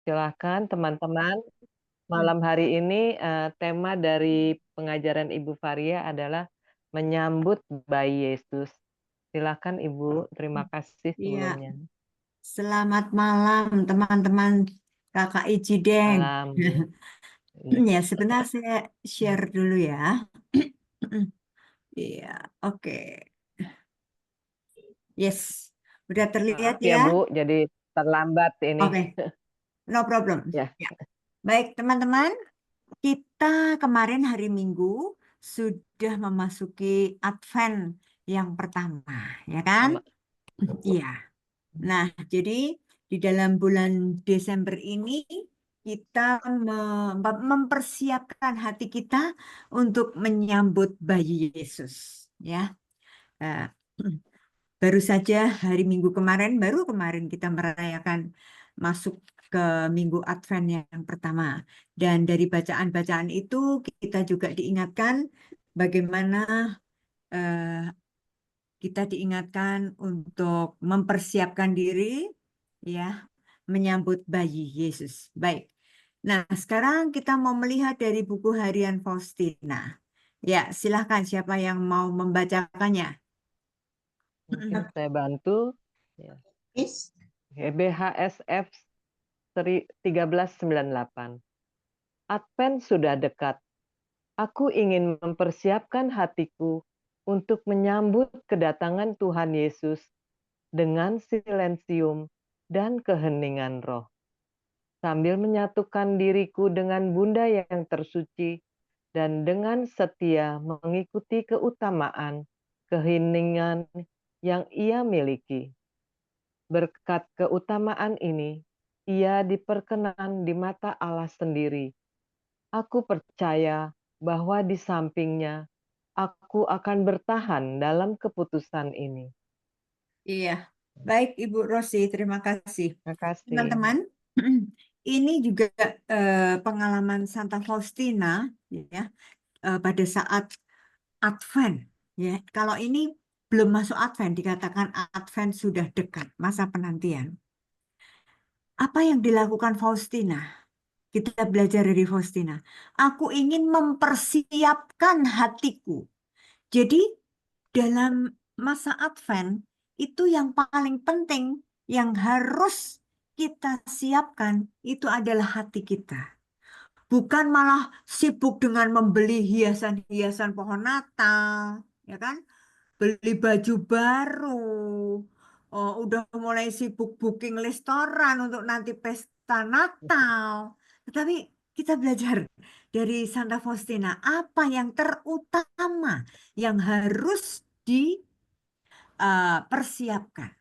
Silakan teman-teman. Malam hari ini tema dari pengajaran Ibu Varia adalah menyambut bayi Yesus. Silakan Ibu, terima kasih Iya, sebelumnya. selamat malam teman-teman Kakak Icideng. Malam, Bu. Iya. Ya, sebentar saya share dulu ya. Iya, oke. Yes, udah terlihat Maaf ya ya? Bu, jadi terlambat ini. Oke, no problem. Ya, Ya. Baik, teman-teman, kita kemarin hari Minggu sudah memasuki Advent yang pertama, ya kan? sama. Iya. Nah, jadi di dalam bulan Desember ini kita mempersiapkan hati kita untuk menyambut bayi Yesus. Ya, Eh, baru saja hari Minggu kemarin, baru kemarin kita merayakan masuk ke Minggu Advent yang pertama. Dan dari bacaan-bacaan itu kita juga diingatkan bagaimana eh, kita diingatkan untuk mempersiapkan diri, ya, menyambut bayi Yesus. Baik. Nah, sekarang kita mau melihat dari buku harian Faustina. Ya, silahkan siapa yang mau membacakannya. Mungkin saya bantu. Ya. Yes. BHSF 1398. Advent sudah dekat. Aku ingin mempersiapkan hatiku untuk menyambut kedatangan Tuhan Yesus dengan silensium dan keheningan roh, sambil menyatukan diriku dengan Bunda yang tersuci dan dengan setia mengikuti keutamaan, keheningan yang ia miliki. Berkat keutamaan ini, ia diperkenan di mata Allah sendiri. Aku percaya bahwa di sampingnya aku akan bertahan dalam keputusan ini. Iya. Baik, Ibu Rosi, terima kasih. Terima kasih. Teman-teman, ini juga pengalaman Santa Faustina, ya, pada saat Advent, ya. Kalau ini belum masuk Advent, dikatakan Advent sudah dekat, masa penantian. Apa yang dilakukan Faustina? Kita belajar dari Faustina. Aku ingin mempersiapkan hatiku. Jadi dalam masa Advent itu yang paling penting yang harus kita siapkan itu adalah hati kita. Bukan malah sibuk dengan membeli hiasan-hiasan pohon Natal, ya kan? Beli baju baru, oh, udah mulai sibuk booking restoran untuk nanti pesta Natal. Tetapi kita belajar dari Santa Faustina, apa yang terutama yang harus dipersiapkan.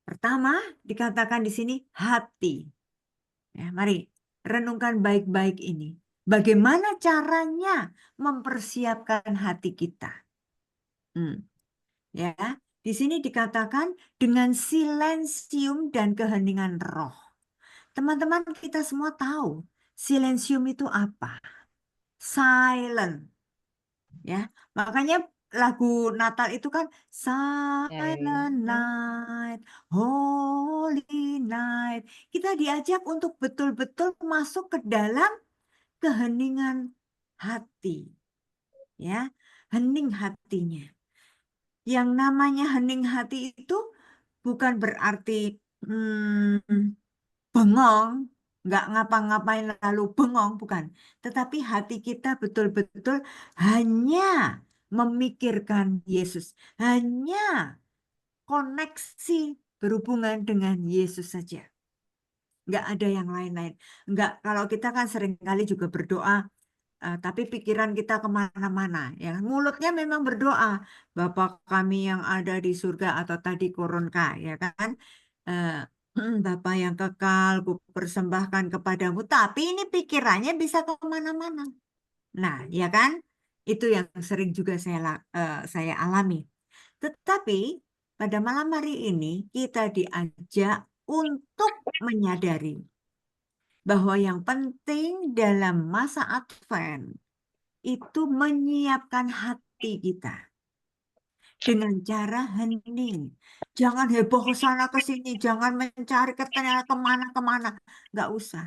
Pertama, dikatakan di sini hati. Ya, mari renungkan baik-baik ini. Bagaimana caranya mempersiapkan hati kita? Hmm. Ya, di sini dikatakan dengan silensium dan keheningan roh. Teman-teman kita semua tahu silensium itu apa? Silent, ya. Makanya lagu Natal itu kan Silent Night, Holy Night. Kita diajak untuk betul-betul masuk ke dalam keheningan hati, ya. Hening hatinya. Yang namanya hening hati itu bukan berarti bengong, nggak ngapa-ngapain lalu bengong, bukan. Tetapi hati kita betul-betul hanya memikirkan Yesus, hanya koneksi berhubungan dengan Yesus saja. Nggak ada yang lain-lain. Nggak, kalau kita kan seringkali juga berdoa, tapi pikiran kita kemana-mana. Ya, mulutnya memang berdoa, Bapa kami yang ada di surga atau tadi koronka, ya kan? Eh, Bapa yang kekal, ku persembahkan kepadamu. Tapi ini pikirannya bisa kemana-mana. Nah, ya kan? Itu yang sering juga saya alami. Tetapi pada malam hari ini kita diajak untuk menyadari bahwa yang penting dalam masa Advent itu menyiapkan hati kita. dengan cara hening. Jangan heboh ke sana ke sini, jangan mencari ternyata kemana-kemana. Nggak usah.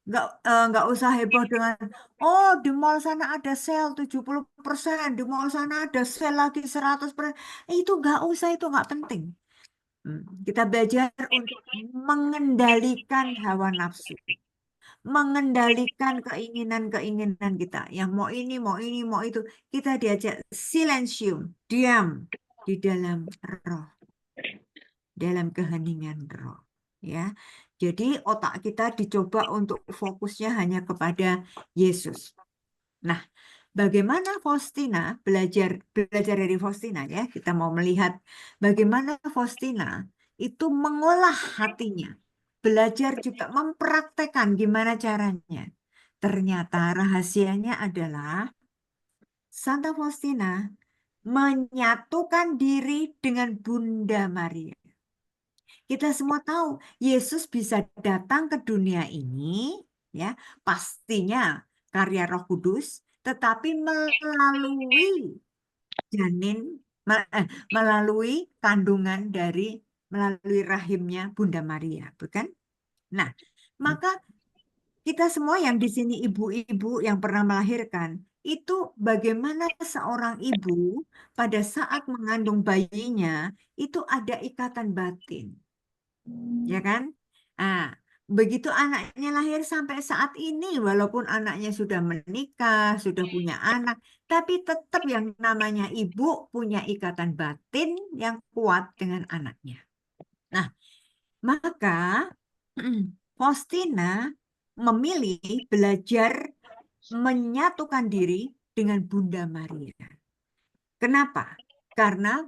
Nggak usah heboh dengan, oh di mall sana ada sale 70%, di mall sana ada sale lagi 100%. Itu nggak usah, itu nggak penting. Kita belajar untuk mengendalikan hawa nafsu, mengendalikan keinginan-keinginan kita. Yang mau ini, mau ini, mau itu. Kita diajak silensium, diam di dalam roh, dalam keheningan roh. Ya, jadi otak kita dicoba untuk fokusnya hanya kepada Yesus. Nah, bagaimana Faustina belajar dari Faustina ya? Kita mau melihat bagaimana Faustina itu mengolah hatinya, belajar juga mempraktekkan gimana caranya. Ternyata rahasianya adalah Santa Faustina menyatukan diri dengan Bunda Maria. Kita semua tahu Yesus bisa datang ke dunia ini ya, pastinya karya Roh Kudus, tetapi melalui janin melalui kandungan melalui rahimnya Bunda Maria, bukan? Nah, maka kita semua yang di sini ibu-ibu yang pernah melahirkan, itu bagaimana seorang ibu pada saat mengandung bayinya itu ada ikatan batin, ya kan? Nah, begitu anaknya lahir sampai saat ini, walaupun anaknya sudah menikah, sudah punya anak, tapi tetap yang namanya ibu punya ikatan batin yang kuat dengan anaknya. Nah, maka Faustina memilih belajar menyatukan diri dengan Bunda Maria. Kenapa? Karena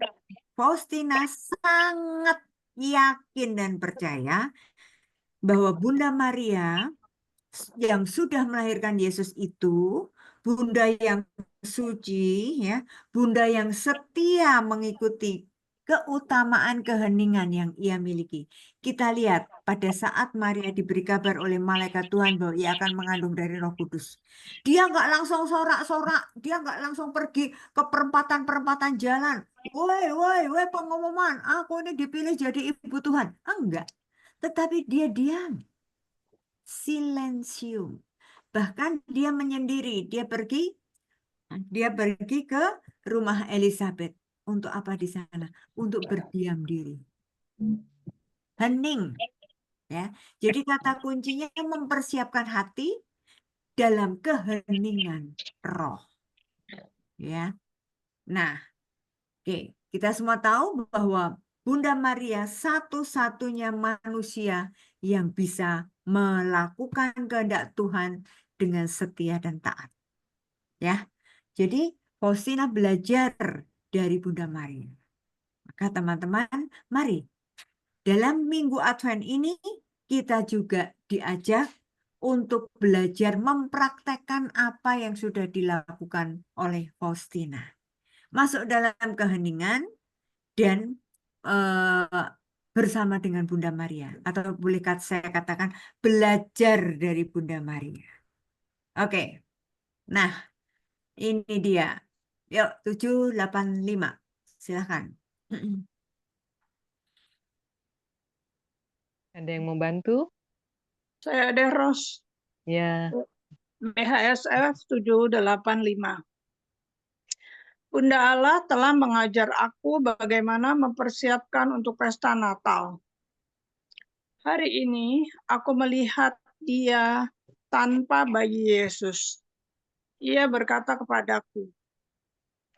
Faustina sangat yakin dan percaya bahwa Bunda Maria yang sudah melahirkan Yesus itu, Bunda yang suci, ya, Bunda yang setia mengikuti keutamaan keheningan yang ia miliki. Kita lihat pada saat Maria diberi kabar oleh malaikat Tuhan bahwa ia akan mengandung dari Roh Kudus. Dia nggak langsung sorak-sorak, dia nggak langsung pergi ke perempatan-perempatan jalan. Woi, woi, woi, pengumuman, aku ini dipilih jadi ibu Tuhan. Enggak. Tetapi dia diam, silensium. Bahkan dia menyendiri, dia pergi ke rumah Elizabeth. Untuk apa di sana? Untuk berdiam diri. Hening, ya. Jadi kata kuncinya mempersiapkan hati dalam keheningan roh, ya. Nah, oke, kita semua tahu bahwa Bunda Maria satu-satunya manusia yang bisa melakukan kehendak Tuhan dengan setia dan taat. Ya, jadi Faustina belajar dari Bunda Maria. Maka teman-teman, mari dalam Minggu Advent ini kita juga diajak untuk belajar mempraktekkan apa yang sudah dilakukan oleh Faustina. Masuk dalam keheningan dan bersama dengan Bunda Maria. Atau boleh saya katakan belajar dari Bunda Maria. Oke, nah ini dia. Yuk, 785. Silahkan. Ada yang mau bantu? Saya ada Ros, Ya, BHSF 785. Bunda Allah telah mengajar aku bagaimana mempersiapkan untuk pesta Natal. Hari ini aku melihat dia tanpa bayi Yesus. Ia berkata kepadaku,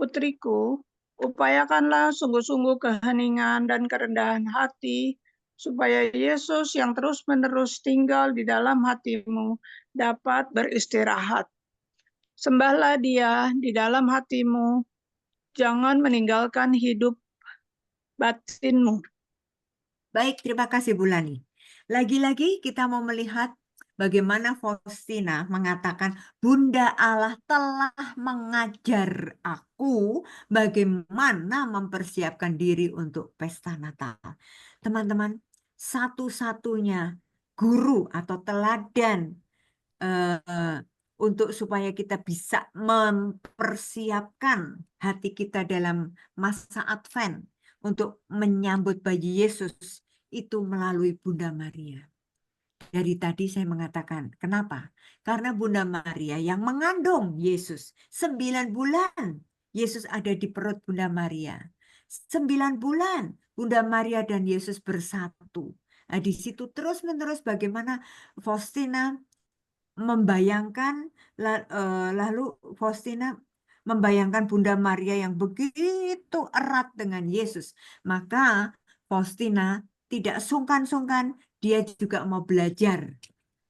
"Putriku, upayakanlah sungguh-sungguh keheningan dan kerendahan hati, supaya Yesus yang terus-menerus tinggal di dalam hatimu dapat beristirahat. Sembahlah dia di dalam hatimu, jangan meninggalkan hidup batinmu." Baik, terima kasih Bu Lani. Lagi-lagi kita mau melihat bagaimana Faustina mengatakan Bunda Allah telah mengajar aku bagaimana mempersiapkan diri untuk pesta Natal. Teman-teman, satu-satunya guru atau teladan untuk supaya kita bisa mempersiapkan hati kita dalam masa Advent untuk menyambut bayi Yesus itu melalui Bunda Maria. Dari tadi saya mengatakan, kenapa? Karena Bunda Maria yang mengandung Yesus 9 bulan. Yesus ada di perut Bunda Maria. 9 bulan Bunda Maria dan Yesus bersatu. Nah, di situ terus-menerus bagaimana Faustina membayangkan, lalu Faustina membayangkan Bunda Maria yang begitu erat dengan Yesus. Maka Faustina tidak sungkan-sungkan, dia juga mau belajar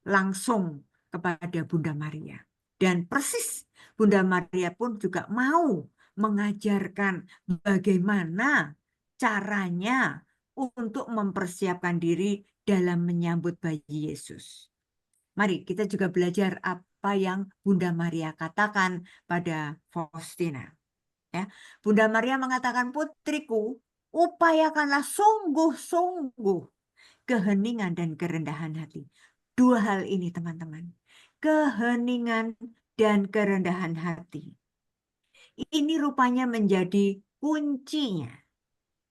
langsung kepada Bunda Maria. Dan persis Bunda Maria pun juga mau mengajarkan bagaimana caranya untuk mempersiapkan diri dalam menyambut bayi Yesus. Mari kita juga belajar apa yang Bunda Maria katakan pada Faustina. Ya, Bunda Maria mengatakan, putriku, upayakanlah sungguh-sungguh keheningan dan kerendahan hati. Dua hal ini teman-teman, keheningan dan kerendahan hati. Ini rupanya menjadi kuncinya.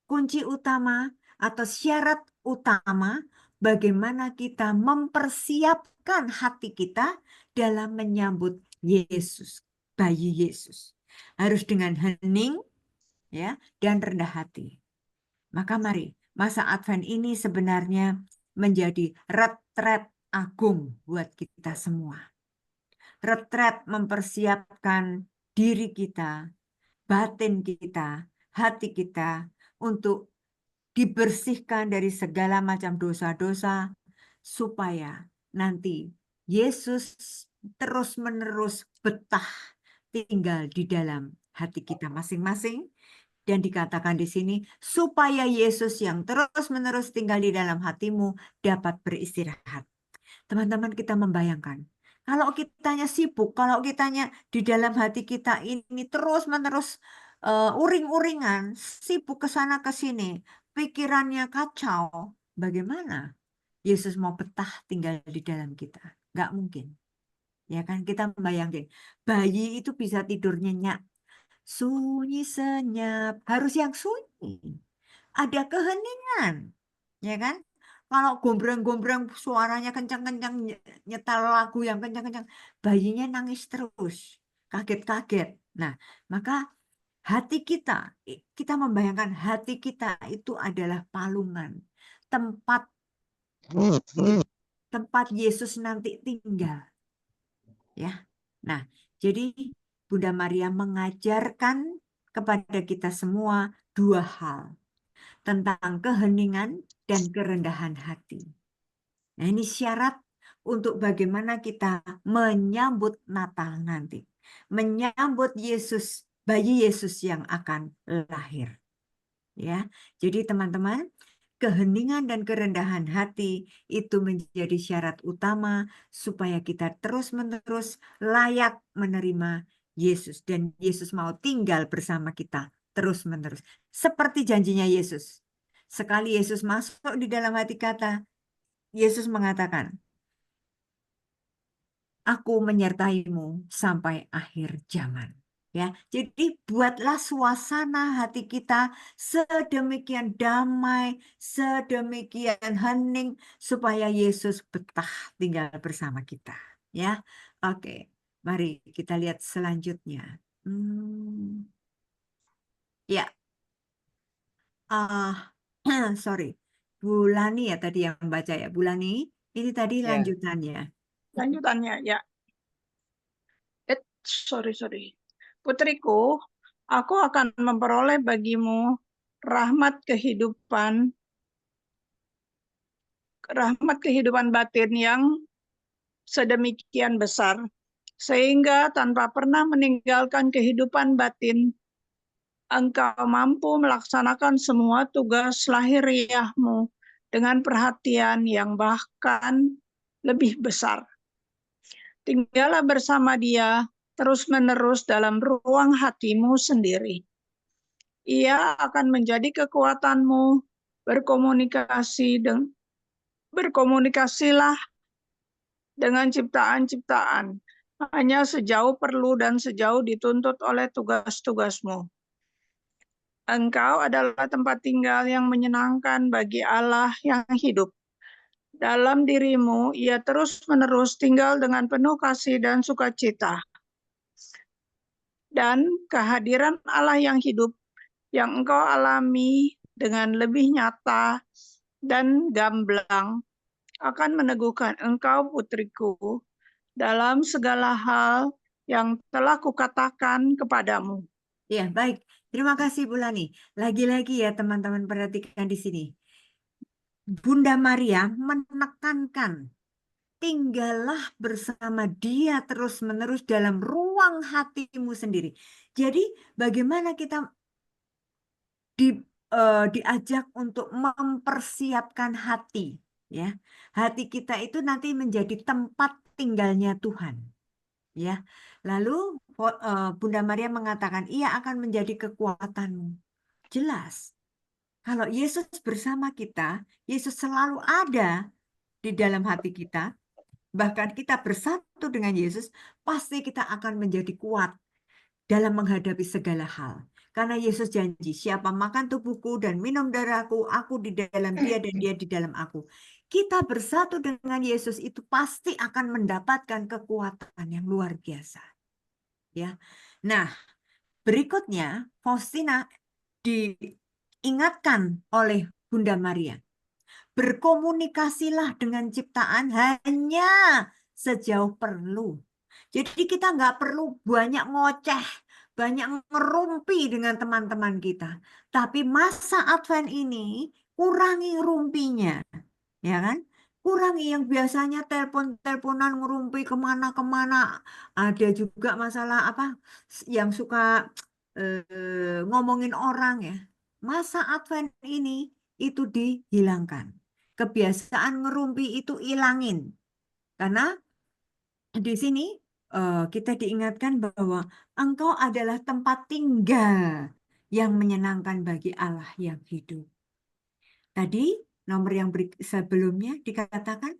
Kunci utama atau syarat utama bagaimana kita mempersiapkan hati kita dalam menyambut Yesus, bayi Yesus. Harus dengan hening ya, dan rendah hati. Maka mari, masa Advent ini sebenarnya menjadi retret agung buat kita semua. Retret mempersiapkan diri kita, batin kita, hati kita untuk dibersihkan dari segala macam dosa-dosa, supaya nanti Yesus terus-menerus betah tinggal di dalam hati kita masing-masing. Dan dikatakan di sini, supaya Yesus yang terus-menerus tinggal di dalam hatimu dapat beristirahat. Teman-teman, kita membayangkan, kalau kitanya sibuk, kalau kitanya di dalam hati kita ini terus-menerus uring-uringan, sibuk ke sana ke sini, pikirannya kacau, bagaimana Yesus mau betah tinggal di dalam kita? Nggak mungkin. Ya kan, kita membayangkan, bayi itu bisa tidur nyenyak, sunyi senyap, harus yang sunyi. Ada keheningan, ya kan? Kalau gombrang-gombrang suaranya kencang-kencang, nyetel lagu yang kencang-kencang, bayinya nangis terus, kaget-kaget. Nah, maka hati kita membayangkan hati kita itu adalah palungan, tempat Yesus nanti tinggal. Ya. Nah, jadi Bunda Maria mengajarkan kepada kita semua dua hal, tentang keheningan dan kerendahan hati. Nah, ini syarat untuk bagaimana kita menyambut Natal nanti. Menyambut Yesus, bayi Yesus yang akan lahir. Ya, jadi teman-teman, keheningan dan kerendahan hati itu menjadi syarat utama supaya kita terus-menerus layak menerima Yesus. Dan Yesus mau tinggal bersama kita terus-menerus. Seperti janjinya Yesus. Sekali Yesus masuk di dalam hati kita, Yesus mengatakan, aku menyertaimu sampai akhir zaman. Ya, jadi buatlah suasana hati kita sedemikian damai, sedemikian hening supaya Yesus betah tinggal bersama kita. Ya, oke. Mari kita lihat selanjutnya. Ya, sorry, Bu Lani ya tadi yang baca ya, Bu Lani. Ini tadi Ya. lanjutannya. Lanjutannya, ya. Sorry. Putriku, aku akan memperoleh bagimu rahmat kehidupan batin yang sedemikian besar, sehingga tanpa pernah meninggalkan kehidupan batin, engkau mampu melaksanakan semua tugas lahiriahmu dengan perhatian yang bahkan lebih besar. Tinggallah bersama Dia terus-menerus dalam ruang hatimu sendiri. Ia akan menjadi kekuatanmu. Berkomunikasilah dengan ciptaan-ciptaan, hanya sejauh perlu dan sejauh dituntut oleh tugas-tugasmu. Engkau adalah tempat tinggal yang menyenangkan bagi Allah yang hidup. Dalam dirimu, ia terus-menerus tinggal dengan penuh kasih dan sukacita. Dan kehadiran Allah yang hidup, yang engkau alami dengan lebih nyata dan gamblang, akan meneguhkan engkau, putriku, dalam segala hal yang telah kukatakan kepadamu. Ya, baik. Terima kasih Bu Lani. Lagi-lagi ya teman-teman perhatikan di sini. Bunda Maria menekankan, tinggallah bersama dia terus-menerus dalam ruang hatimu sendiri. Jadi bagaimana kita diajak untuk mempersiapkan hati, ya. Hati kita itu nanti menjadi tempat tinggalnya Tuhan, ya. Lalu Bunda Maria mengatakan ia akan menjadi kekuatanmu. Jelas. Kalau Yesus bersama kita, Yesus selalu ada di dalam hati kita. Bahkan kita bersatu dengan Yesus, pasti kita akan menjadi kuat dalam menghadapi segala hal. Karena Yesus janji, siapa makan tubuhku dan minum darahku, aku di dalam dia dan dia di dalam aku. Kita bersatu dengan Yesus itu pasti akan mendapatkan kekuatan yang luar biasa. Ya. Nah, berikutnya Faustina diingatkan oleh Bunda Maria. Berkomunikasilah dengan ciptaan hanya sejauh perlu. Jadi kita nggak perlu banyak ngoceh, banyak ngerumpi dengan teman-teman kita. Tapi masa Advent ini kurangi rumpinya, ya kan? Kurangi yang biasanya telepon-teleponan ngerumpi kemana-kemana. Ada juga masalah apa yang suka ngomongin orang ya. Masa Advent ini itu dihilangkan. Kebiasaan ngerumpi itu ilangin. Karena di sini kita diingatkan bahwa engkau adalah tempat tinggal yang menyenangkan bagi Allah yang hidup. Tadi nomor yang sebelumnya dikatakan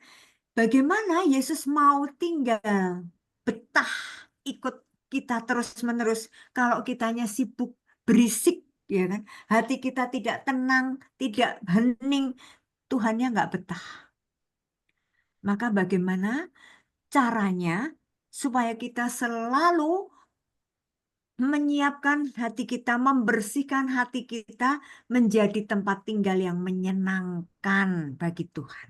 bagaimana Yesus mau tinggal, betah ikut kita terus-menerus kalau kitanya sibuk, berisik, ya kan? Hati kita tidak tenang, tidak hening, Tuhannya nggak betah. Maka bagaimana caranya supaya kita selalu menyiapkan hati kita, membersihkan hati kita menjadi tempat tinggal yang menyenangkan bagi Tuhan.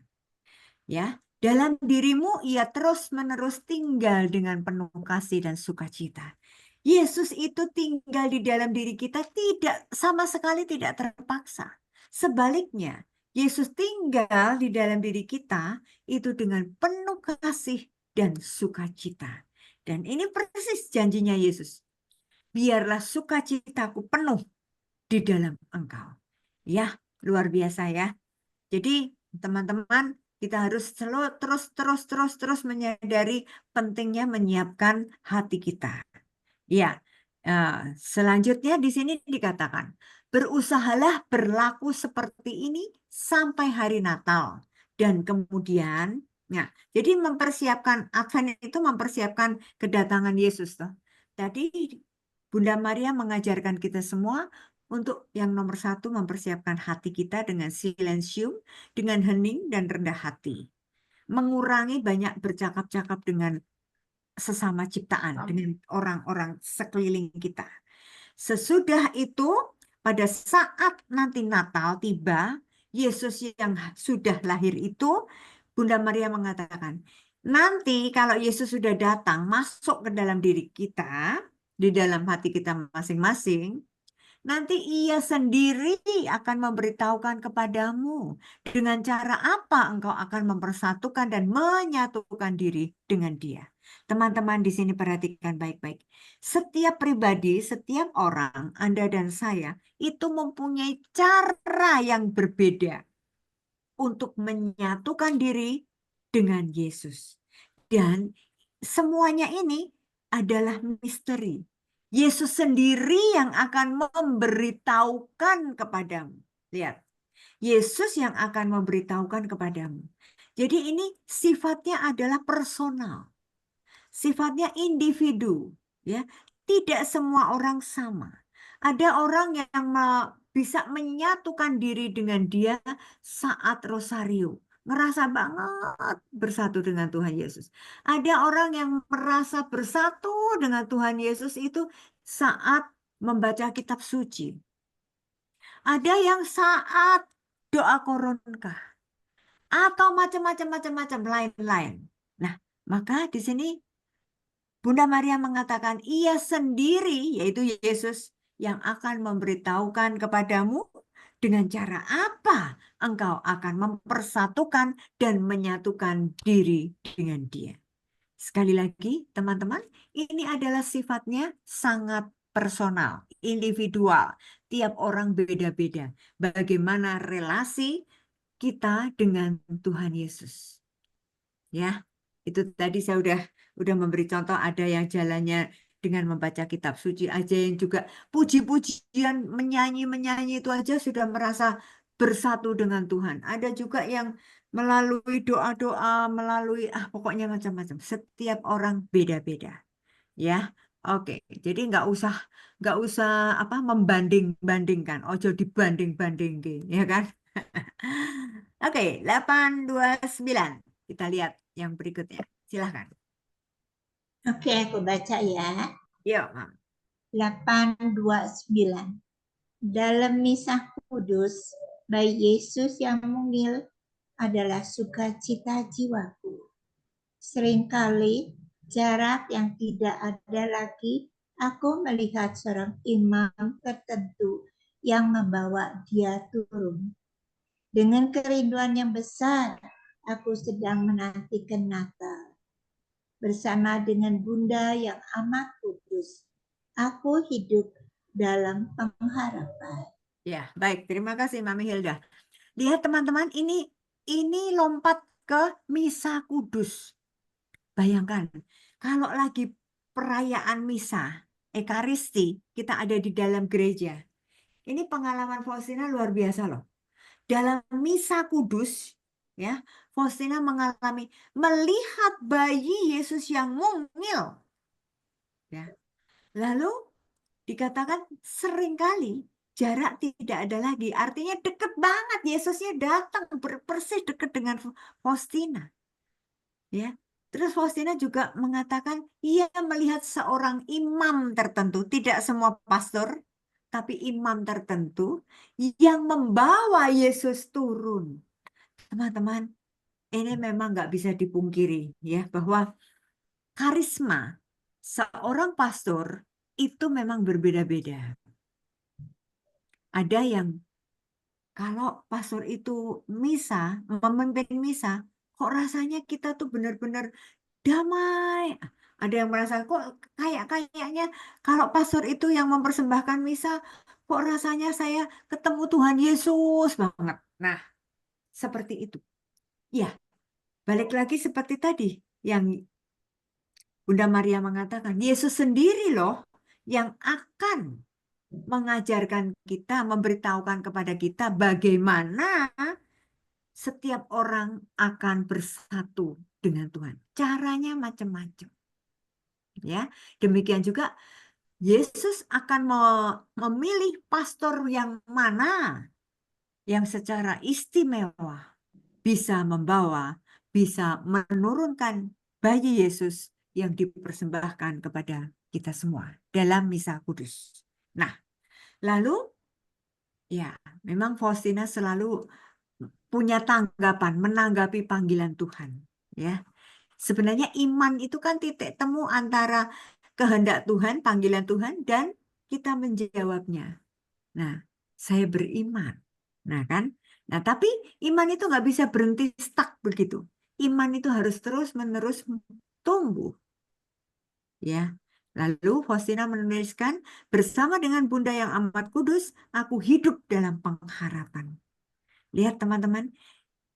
Ya, dalam dirimu ia terus-menerus tinggal dengan penuh kasih dan sukacita. Yesus itu tinggal di dalam diri kita tidak sama sekali tidak terpaksa. Sebaliknya, Yesus tinggal di dalam diri kita itu dengan penuh kasih dan sukacita. Dan ini persis janjinya Yesus. Biarlah sukacitaku penuh di dalam engkau. Ya, luar biasa ya. Jadi teman-teman, kita harus terus menyadari pentingnya menyiapkan hati kita. Ya, selanjutnya di sini dikatakan, berusahalah berlaku seperti ini sampai hari Natal. Dan kemudian, ya, jadi mempersiapkan Advent itu mempersiapkan kedatangan Yesus. Tadi Bunda Maria mengajarkan kita semua untuk yang nomor satu mempersiapkan hati kita dengan silensium, dengan hening dan rendah hati. Mengurangi banyak bercakap-cakap dengan sesama ciptaan, dengan orang-orang sekeliling kita. Sesudah itu, pada saat nanti Natal tiba, Yesus yang sudah lahir itu, Bunda Maria mengatakan, nanti kalau Yesus sudah datang, masuk ke dalam diri kita, di dalam hati kita masing-masing, nanti ia sendiri akan memberitahukan kepadamu dengan cara apa engkau akan mempersatukan dan menyatukan diri dengan dia. Teman-teman di sini perhatikan baik-baik. Setiap pribadi, setiap orang, Anda dan saya, itu mempunyai cara yang berbeda untuk menyatukan diri dengan Yesus. Dan semuanya ini adalah misteri. Yesus sendiri yang akan memberitahukan kepadamu. Lihat, Yesus yang akan memberitahukan kepadamu. Jadi ini sifatnya adalah personal. sifatnya individu, ya. Tidak semua orang sama. Ada orang yang bisa menyatukan diri dengan dia saat rosario, ngerasa banget bersatu dengan Tuhan Yesus. Ada orang yang merasa bersatu dengan Tuhan Yesus itu saat membaca kitab suci. Ada yang saat doa koronkah atau macam-macam lain-lain. Nah, maka di sini Bunda Maria mengatakan ia sendiri, yaitu Yesus, yang akan memberitahukan kepadamu dengan cara apa engkau akan mempersatukan dan menyatukan diri dengan dia. Sekali lagi, teman-teman, ini adalah sifatnya sangat personal, individual. Tiap orang beda-beda. Bagaimana relasi kita dengan Tuhan Yesus. Ya, itu tadi saya udah memberi contoh, ada yang jalannya dengan membaca kitab suci aja, yang juga puji-pujian, menyanyi itu aja sudah merasa bersatu dengan Tuhan. Ada juga yang melalui doa-doa, melalui pokoknya macam-macam. Setiap orang beda-beda. Ya. Oke, jadi nggak usah membanding-bandingkan. Ojo dibanding-bandingin, ya kan? Oke, 829. Kita lihat yang berikutnya. Silahkan. Oke, aku baca ya. Yuk, Mam. 829. Dalam misa kudus, bayi Yesus yang mungil adalah sukacita jiwaku. Seringkali jarak yang tidak ada lagi, aku melihat seorang imam tertentu yang membawa dia turun. Dengan kerinduan yang besar, aku sedang menantikan Natal. Bersama dengan Bunda yang amat kudus, aku hidup dalam pengharapan. Ya, baik. Terima kasih, Mami Hilda. Lihat teman-teman, ini lompat ke misa kudus. Bayangkan, kalau lagi perayaan misa, Ekaristi, kita ada di dalam gereja. Ini pengalaman Faustina luar biasa loh. Dalam misa kudus, ya, Faustina mengalami melihat bayi Yesus yang mungil. Ya. Lalu dikatakan seringkali jarak tidak ada lagi. Artinya deket banget, Yesusnya datang persis dekat dengan Faustina. Ya. Terus Faustina juga mengatakan ia melihat seorang imam tertentu, tidak semua pastor, tapi imam tertentu yang membawa Yesus turun. Teman-teman, ini memang nggak bisa dipungkiri ya, bahwa karisma seorang pastor itu memang berbeda-beda. Ada yang kalau pastor itu memimpin misa, kok rasanya kita tuh benar-benar damai. Ada yang merasa kok kayaknya kalau pastor itu yang mempersembahkan misa, kok rasanya saya ketemu Tuhan Yesus banget. Nah, seperti itu. Ya, balik lagi seperti tadi yang Bunda Maria mengatakan, Yesus sendiri loh yang akan mengajarkan kita, memberitahukan kepada kita bagaimana setiap orang akan bersatu dengan Tuhan. Caranya macam-macam. Ya, demikian juga Yesus akan memilih pastor yang mana yang secara istimewa bisa membawa, bisa menurunkan bayi Yesus yang dipersembahkan kepada kita semua dalam misa kudus. Nah, lalu ya memang Faustina selalu punya tanggapan menanggapi panggilan Tuhan. Ya, sebenarnya iman itu kan titik temu antara kehendak Tuhan, panggilan Tuhan, dan kita menjawabnya. Nah, saya beriman. Nah kan, nah tapi iman itu nggak bisa berhenti stuck begitu. Iman itu harus terus-menerus tumbuh. Ya. Lalu Faustina menuliskan, bersama dengan Bunda yang amat kudus, aku hidup dalam pengharapan. Lihat teman-teman,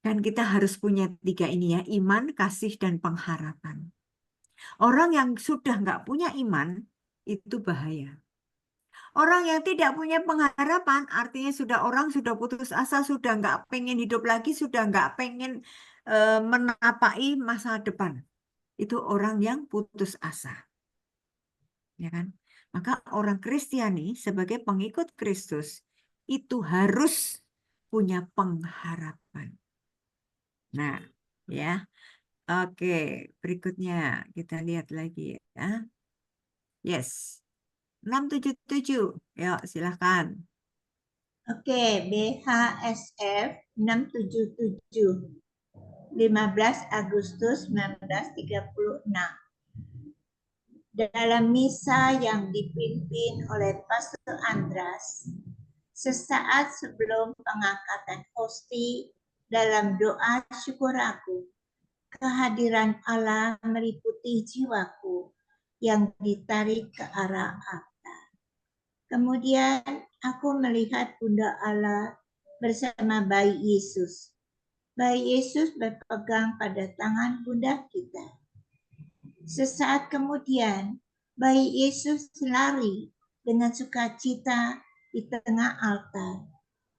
kan kita harus punya 3 ini ya, iman, kasih, dan pengharapan. Orang yang sudah nggak punya iman, itu bahaya. Orang yang tidak punya pengharapan, artinya orang sudah putus asa, sudah nggak pengen hidup lagi, sudah nggak pengen menapai masa depan. itu orang yang putus asa. Ya kan? Maka orang Kristiani sebagai pengikut Kristus itu harus punya pengharapan. Nah, ya. Oke, berikutnya kita lihat lagi ya. Yes. 677. Yuk, silahkan. Oke, BHSF 677. 15 Agustus 1936. Dalam misa yang dipimpin oleh Pastor Andras, sesaat sebelum pengangkatan hosti dalam doa syukur aku, kehadiran Allah meliputi jiwaku yang ditarik ke arah altar. Kemudian aku melihat Bunda Allah bersama bayi Yesus. Bayi Yesus berpegang pada tangan bunda kita. Sesaat kemudian, bayi Yesus lari dengan sukacita di tengah altar.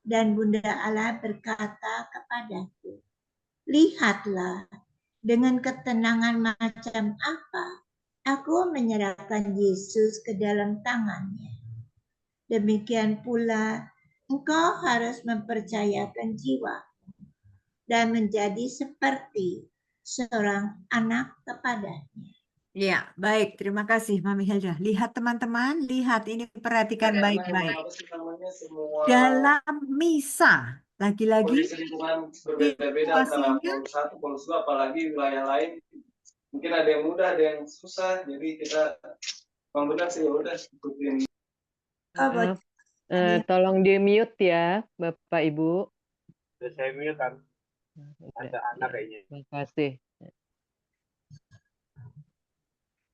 Dan Bunda Allah berkata kepadaku, lihatlah, dengan ketenangan macam apa aku menyerahkan Yesus ke dalam tangannya. Demikian pula, engkau harus mempercayakan jiwa dan menjadi seperti seorang anak kepadanya. Ya, baik. Terima kasih, Mami Helda. Lihat teman-teman, lihat ini, perhatikan baik-baik. Dalam misa, lagi-lagi berbeda-beda antara situasinya, Polus 1, Polus 2, apalagi wilayah lain. Mungkin ada yang mudah, ada yang susah. Jadi kita benar sih ya udah ikutin. Maaf, tolong di mute ya, Bapak Ibu. Udah saya mute kan. Ada anak kayaknya. Terima kasih.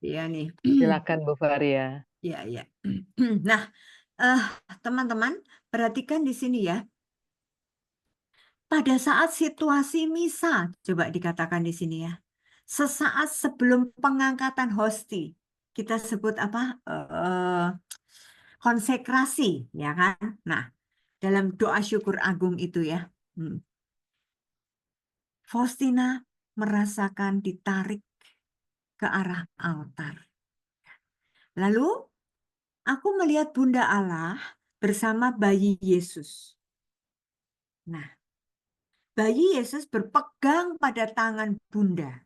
ya nih. Silakan Bu Faria. Ya, ya. Nah, teman-teman, perhatikan di sini ya. Pada saat situasi misa, coba dikatakan di sini ya. Sesaat sebelum pengangkatan hosti, kita sebut apa? Konsekrasi, ya kan? Nah, dalam doa syukur agung itu ya. Faustina merasakan ditarik ke arah altar. Lalu aku melihat Bunda Allah bersama bayi Yesus. Nah, bayi Yesus berpegang pada tangan Bunda.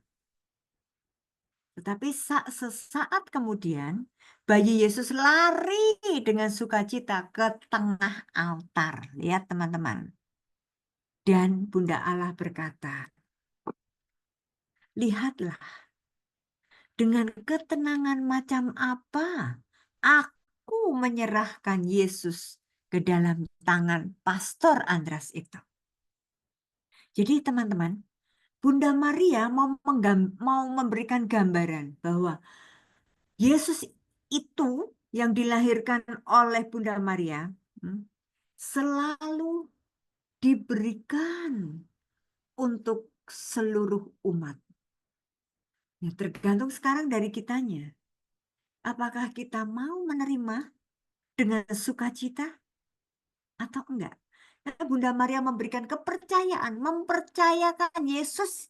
Tetapi sesaat kemudian, bayi Yesus lari dengan sukacita ke tengah altar. Lihat teman-teman. Dan Bunda Allah berkata, lihatlah, dengan ketenangan macam apa aku menyerahkan Yesus ke dalam tangan Pastor Andras itu. Jadi teman-teman, Bunda Maria mau memberikan gambaran bahwa Yesus itu yang dilahirkan oleh Bunda Maria selalu diberikan untuk seluruh umat. Ya, tergantung sekarang dari kitanya. Apakah kita mau menerima dengan sukacita atau enggak? Karena Bunda Maria memberikan kepercayaan, mempercayakan Yesus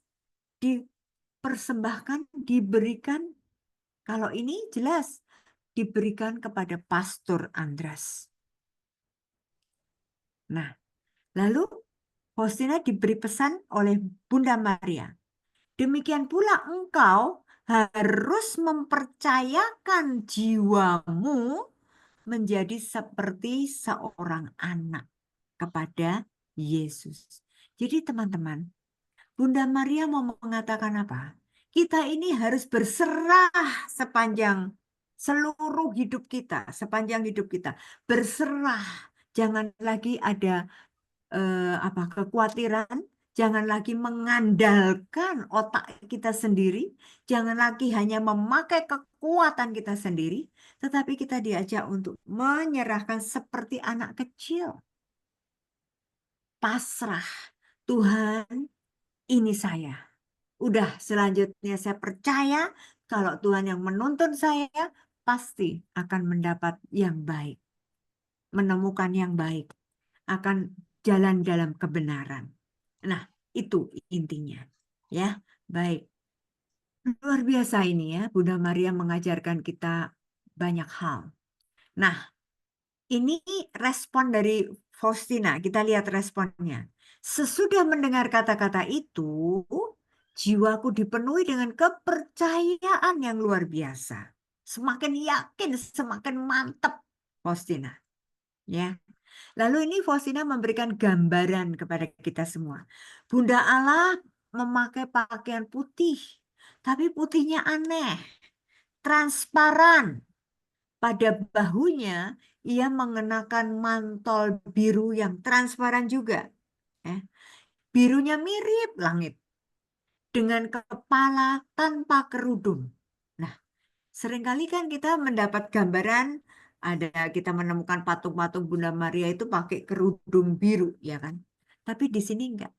dipersembahkan, diberikan. Kalau ini jelas diberikan kepada Pastor Andras. Nah, lalu Faustina diberi pesan oleh Bunda Maria. Demikian pula engkau harus mempercayakan jiwamu menjadi seperti seorang anak kepada Yesus. Jadi teman-teman, Bunda Maria mau mengatakan apa? Kita ini harus berserah sepanjang seluruh hidup kita, sepanjang hidup kita. Berserah, jangan lagi ada kekhawatiran, jangan lagi mengandalkan otak kita sendiri, jangan lagi hanya memakai kekuatan kita sendiri, tetapi kita diajak untuk menyerahkan seperti anak kecil. Pasrah, Tuhan, ini saya. Udah, selanjutnya saya percaya kalau Tuhan yang menuntun saya pasti akan mendapat yang baik, menemukan yang baik, akan jalan dalam kebenaran. Nah, itu intinya. Ya, baik. Luar biasa ini ya, Bunda Maria mengajarkan kita banyak hal. Nah, ini respon dari Faustina, kita lihat responnya. Sesudah mendengar kata-kata itu, jiwaku dipenuhi dengan kepercayaan yang luar biasa. Semakin yakin, semakin mantap, Faustina. Ya. Lalu ini Faustina memberikan gambaran kepada kita semua. Bunda Allah memakai pakaian putih, tapi putihnya aneh, transparan. Pada bahunya ia mengenakan mantel biru yang transparan juga. Birunya mirip langit, dengan kepala tanpa kerudung. Nah, seringkali kan kita mendapat gambaran, kita menemukan patung-patung Bunda Maria itu pakai kerudung biru, ya kan? Tapi di sini enggak.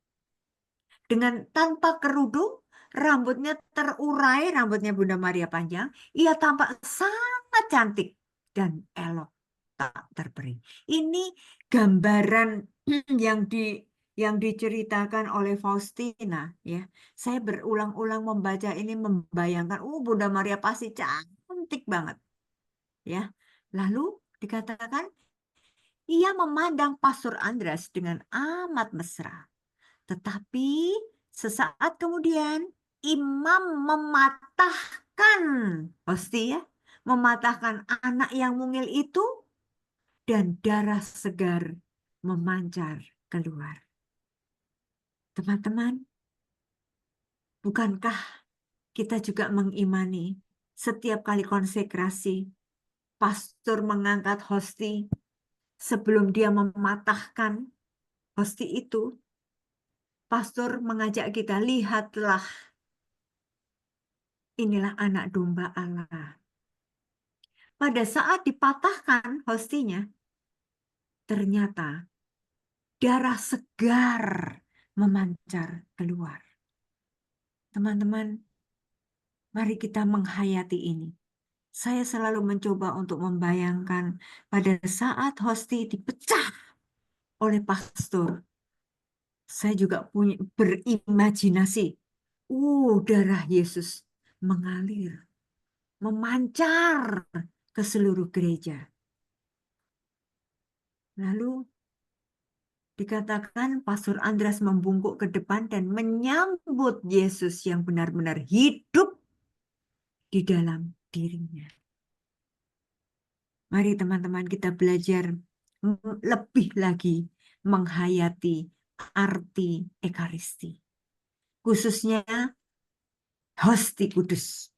Dengan tanpa kerudung, rambutnya terurai, rambutnya Bunda Maria panjang, ia tampak sangat cantik dan elok tak terperi. Ini gambaran yang diceritakan oleh Faustina, ya. Saya berulang-ulang membaca ini, membayangkan, Bunda Maria pasti cantik banget, ya. Lalu dikatakan ia memandang Pastor Andreas dengan amat mesra. Tetapi sesaat kemudian imam mematahkan, pasti ya, mematahkan anak yang mungil itu dan darah segar memancar keluar. Teman-teman, bukankah kita juga mengimani setiap kali konsekrasi, pastor mengangkat hosti sebelum dia mematahkan hosti itu, pastor mengajak kita, lihatlah, inilah anak domba Allah. Pada saat dipatahkan hostinya, ternyata darah segar memancar keluar. Teman-teman, mari kita menghayati ini. Saya selalu mencoba untuk membayangkan pada saat hosti dipecah oleh pastor. Saya juga punya berimajinasi. Darah Yesus mengalir, memancar ke seluruh gereja. Lalu dikatakan Pastor Andreas membungkuk ke depan dan menyambut Yesus yang benar-benar hidup di dalam dirinya. Mari teman-teman kita belajar lebih lagi menghayati arti Ekaristi. Khususnya hosti kudus.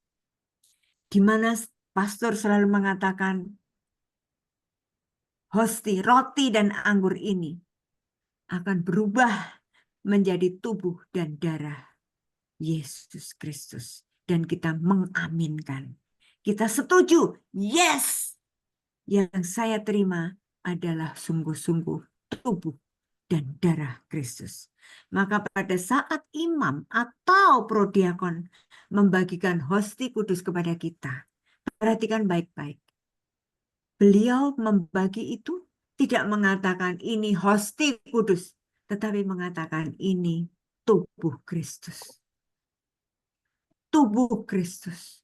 Di mana pastor selalu mengatakan hosti, roti dan anggur ini akan berubah menjadi tubuh dan darah Yesus Kristus. Dan kita mengaminkan. Kita setuju, yes! Yang saya terima adalah sungguh-sungguh tubuh dan darah Kristus. Maka pada saat imam atau prodiakon membagikan hosti kudus kepada kita, perhatikan baik-baik. Beliau membagi itu tidak mengatakan ini hosti kudus, tetapi mengatakan ini tubuh Kristus. Tubuh Kristus.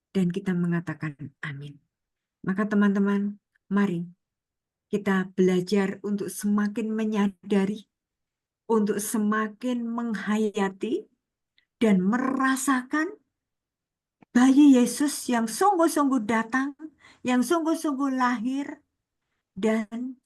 Dan kita mengatakan amin. Maka teman-teman, mari kita belajar untuk semakin menyadari, untuk semakin menghayati dan merasakan bayi Yesus yang sungguh-sungguh datang, yang sungguh-sungguh lahir, dan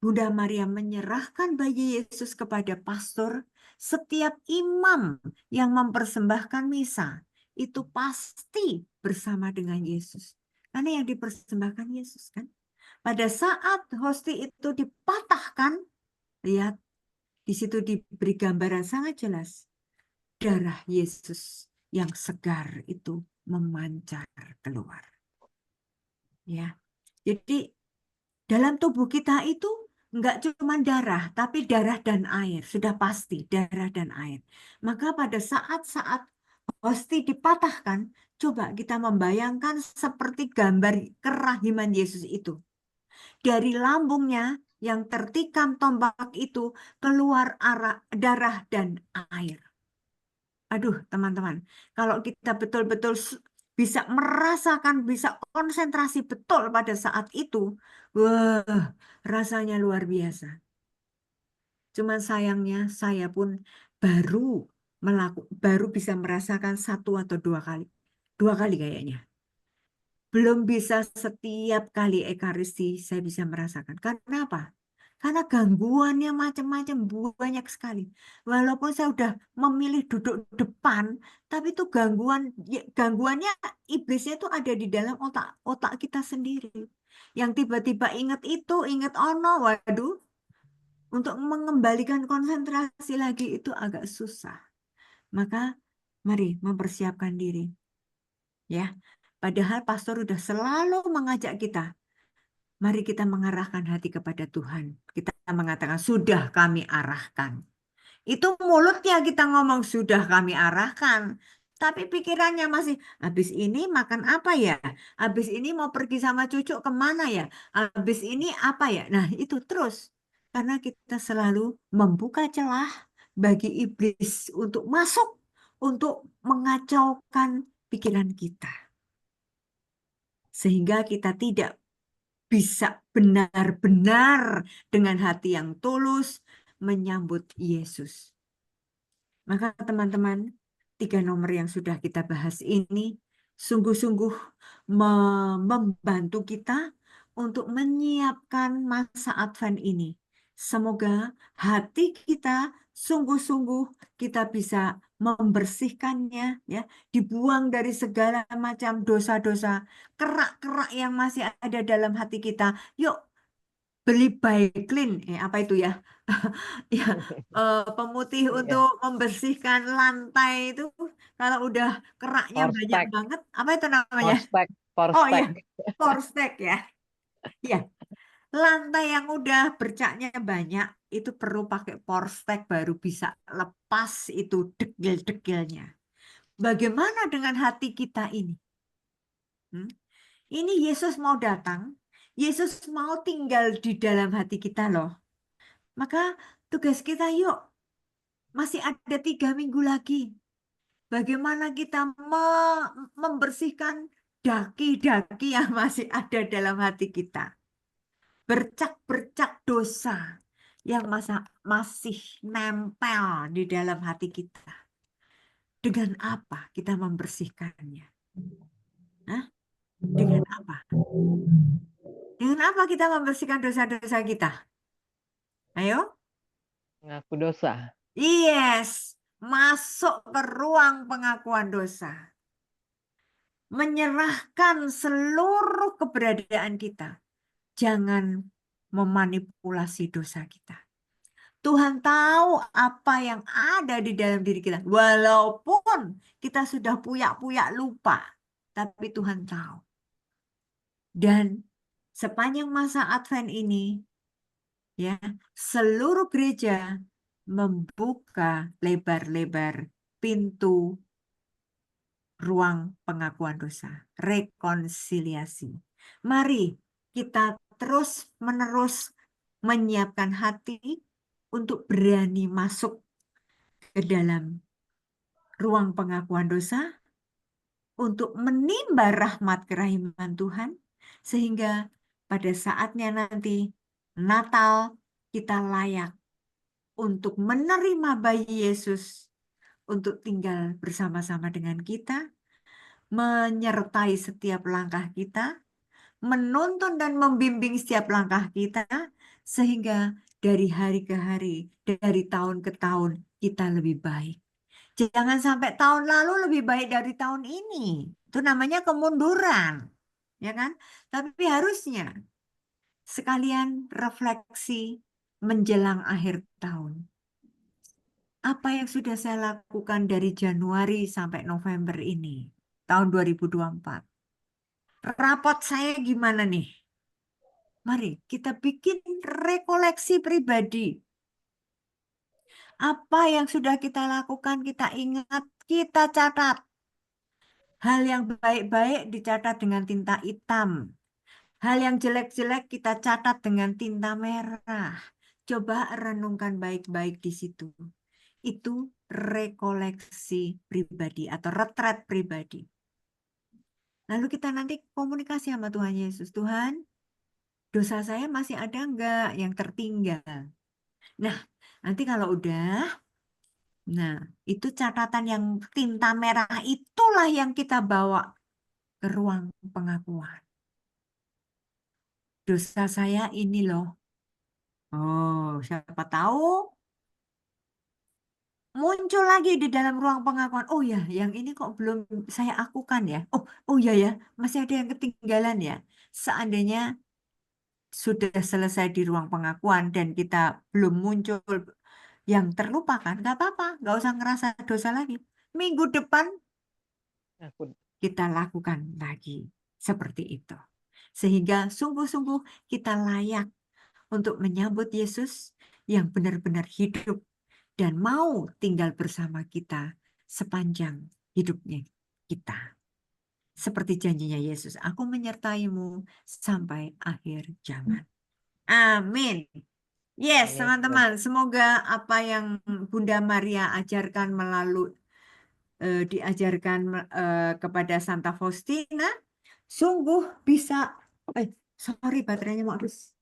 Bunda Maria menyerahkan bayi Yesus kepada pastor. Setiap imam yang mempersembahkan misa itu pasti bersama dengan Yesus. Karena yang dipersembahkan Yesus kan. Pada saat hosti itu dipatahkan, lihat di situ diberi gambaran sangat jelas. Darah Yesus yang segar itu memancar keluar. Ya. Jadi dalam tubuh kita itu enggak cuma darah, tapi darah dan air. Sudah pasti darah dan air. Maka pada saat-saat hosti dipatahkan, coba kita membayangkan seperti gambar kerahiman Yesus itu. Dari lambungnya yang tertikam tombak itu keluar darah dan air. Aduh, teman-teman, kalau kita betul-betul bisa merasakan, bisa konsentrasi betul pada saat itu, wah, rasanya luar biasa. Cuman sayangnya saya pun baru bisa merasakan 1 atau 2 kali. 2 kali kayaknya. Belum bisa setiap kali Ekaristi saya bisa merasakan. Karena apa? Karena gangguannya macam-macam, banyak sekali. Walaupun saya udah memilih duduk depan, tapi itu gangguannya iblisnya itu ada di dalam otak kita sendiri. Yang tiba-tiba ingat itu, ingat ono, waduh, untuk mengembalikan konsentrasi lagi itu agak susah. Maka mari mempersiapkan diri. Ya, padahal pastor udah selalu mengajak kita. Mari kita mengarahkan hati kepada Tuhan. Kita mengatakan, sudah kami arahkan. Itu mulutnya kita ngomong, sudah kami arahkan. Tapi pikirannya masih, habis ini makan apa ya? Habis ini mau pergi sama cucu kemana ya? Habis ini apa ya? Nah, itu terus. Karena kita selalu membuka celah bagi iblis untuk masuk, untuk mengacaukan pikiran kita. Sehingga kita tidak bisa benar-benar dengan hati yang tulus menyambut Yesus. Maka teman-teman, 3 nomor yang sudah kita bahas ini sungguh-sungguh membantu kita untuk menyiapkan masa Advent ini. Semoga hati kita sungguh-sungguh kita bisa membersihkannya, ya, dibuang dari segala macam dosa-dosa, kerak-kerak yang masih ada dalam hati kita. Yuk, beli Baiklin, apa itu ya? Ya, pemutih Iya. untuk membersihkan lantai itu kalau udah keraknya banyak Porstek, banget, apa itu namanya? Porstek, Oh iya, Porstek. Porstek ya. Ya, lantai yang udah bercaknya banyak itu perlu pakai Porstek baru bisa lepas itu degil-degilnya. Bagaimana dengan hati kita ini? Ini Yesus mau datang, Yesus mau tinggal di dalam hati kita loh. Maka tugas kita yuk, masih ada 3 minggu lagi. Bagaimana kita membersihkan daki-daki yang masih ada dalam hati kita. Bercak-bercak dosa yang masih nempel di dalam hati kita. Dengan apa kita membersihkannya? Hah? Dengan apa? Dengan apa kita membersihkan dosa-dosa kita? Ayo? Ngaku dosa. Yes, masuk ke ruang pengakuan dosa. Menyerahkan seluruh keberadaan kita. Jangan memanipulasi dosa kita. Tuhan tahu apa yang ada di dalam diri kita. Walaupun kita sudah puyak-puyak lupa. Tapi Tuhan tahu. Dan sepanjang masa Advent ini, ya, seluruh gereja membuka lebar-lebar pintu ruang pengakuan dosa, rekonsiliasi. Mari kita terus-menerus menyiapkan hati untuk berani masuk ke dalam ruang pengakuan dosa, untuk menimba rahmat kerahiman Tuhan, sehingga pada saatnya nanti Natal kita layak untuk menerima bayi Yesus untuk tinggal bersama-sama dengan kita, menyertai setiap langkah kita, menuntun dan membimbing setiap langkah kita, sehingga dari hari ke hari, dari tahun ke tahun, kita lebih baik. Jangan sampai tahun lalu lebih baik dari tahun ini. Itu namanya kemunduran. Ya kan? Tapi harusnya sekalian refleksi menjelang akhir tahun. Apa yang sudah saya lakukan dari Januari sampai November ini, tahun 2024? Rapot saya gimana nih? Mari kita bikin rekoleksi pribadi. Apa yang sudah kita lakukan, kita ingat, kita catat. Hal yang baik-baik dicatat dengan tinta hitam. Hal yang jelek-jelek kita catat dengan tinta merah. Coba renungkan baik-baik di situ. itu rekoleksi pribadi atau retret pribadi. Lalu kita nanti komunikasi sama Tuhan Yesus. Tuhan, dosa saya masih ada enggak yang tertinggal? Nah, nanti kalau udah, nah itu catatan yang tinta merah itulah yang kita bawa ke ruang pengakuan. Dosa saya ini loh. Oh, siapa tahu muncul lagi di dalam ruang pengakuan. Oh ya, yang ini kok belum saya akukan ya. Oh ya ya, masih ada yang ketinggalan ya. Seandainya sudah selesai di ruang pengakuan dan kita belum muncul yang terlupakan, nggak apa-apa, nggak usah ngerasa dosa lagi. Minggu depan Aku kita lakukan lagi seperti itu. Sehingga sungguh-sungguh kita layak untuk menyambut Yesus yang benar-benar hidup dan mau tinggal bersama kita sepanjang hidupnya kita. Seperti janjinya Yesus, aku menyertaimu sampai akhir zaman. Amin. Yes, Amin. teman-teman, semoga apa yang Bunda Maria ajarkan diajarkan kepada Santa Faustina sungguh bisa. Sorry, baterainya mau habis.